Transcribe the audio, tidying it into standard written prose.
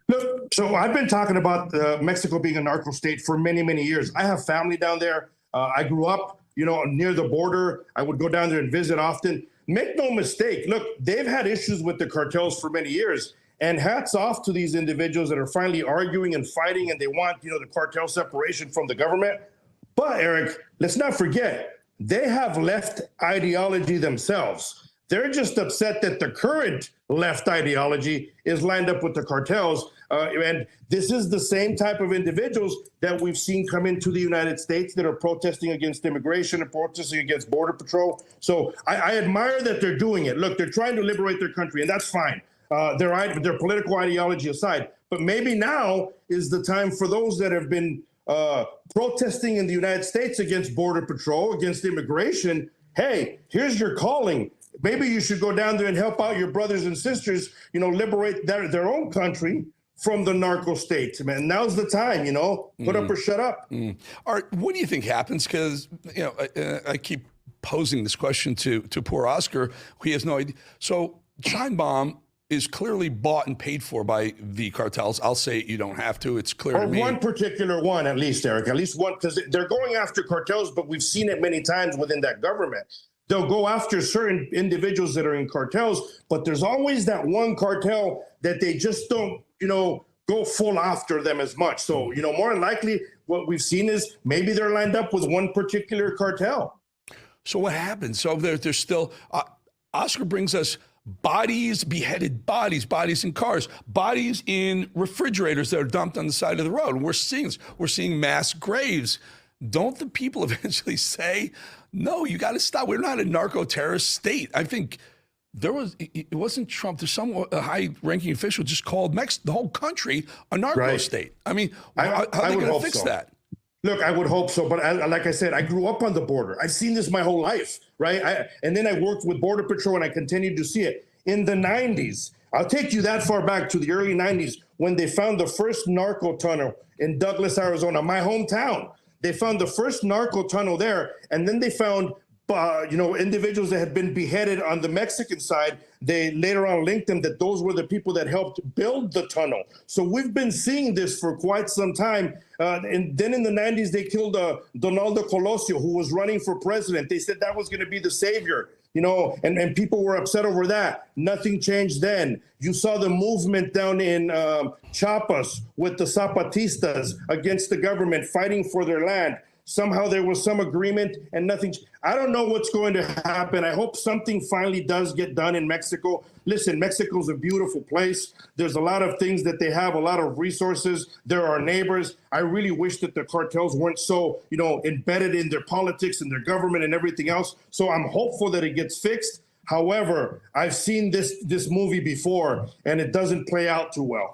Look, so I've been talking about Mexico being a narco state for many, many years. I have family down there. I grew up, near the border. I would go down there and visit often. Make no mistake. Look, they've had issues with the cartels for many years. And hats off to these individuals that are finally arguing and fighting, and they want, the cartel separation from the government. But Eric, let's not forget, they have left ideology themselves. They're just upset that the current left ideology is lined up with the cartels. And this is the same type of individuals that we've seen come into the United States that are protesting against immigration and protesting against Border Patrol. So I admire that they're doing it. Look, they're trying to liberate their country, and that's fine. Their political ideology aside. But maybe now is the time for those that have been protesting in the United States against Border Patrol, against immigration. Hey, here's your calling. Maybe you should go down there and help out your brothers and sisters, liberate their own country from the narco states, man. Now's the time, put up or shut up. All right, what do you think happens? Because, I keep posing this question to poor Oscar, who has no idea. So Shine Bomb is clearly bought and paid for by the cartels. I'll say you don't have to. It's clear to me. One particular one, at least, Eric. At least one, because they're going after cartels, but we've seen it many times within that government. They'll go after certain individuals that are in cartels, but there's always that one cartel that they just don't, go full after them as much. So, more than likely, what we've seen is maybe they're lined up with one particular cartel. So what happens? So there's still, Oscar brings us bodies, beheaded bodies in cars, bodies in refrigerators that are dumped on the side of the road. We're seeing mass graves. Don't the people eventually say, no, you got to stop? We're not a narco-terrorist state. I think it wasn't Trump. There's some high-ranking official just called the whole country a narco state. I mean, how are they going to fix that? Look, I would hope so. But like I said, I grew up on the border. I've seen this my whole life, right? And then I worked with Border Patrol, and I continued to see it. In the 90s, I'll take you that far back to the early 90s when they found the first narco tunnel in Douglas, Arizona, my hometown. They found the first narco tunnel there, and then they found, individuals that had been beheaded on the Mexican side. They later on linked them that those were the people that helped build the tunnel. So we've been seeing this for quite some time. And then in the 90s, they killed Donaldo Colosio, who was running for president. They said that was going to be the savior. And people were upset over that. Nothing changed then. You saw the movement down in Chiapas with the Zapatistas against the government, fighting for their land. Somehow there was some agreement and nothing. I don't know what's going to happen. I hope something finally does get done in Mexico. Listen, Mexico's a beautiful place. There's a lot of things that they have, a lot of resources. There are neighbors. I really wish that the cartels weren't so, embedded in their politics and their government and everything else. So I'm hopeful that it gets fixed. However, I've seen this movie before, and it doesn't play out too well.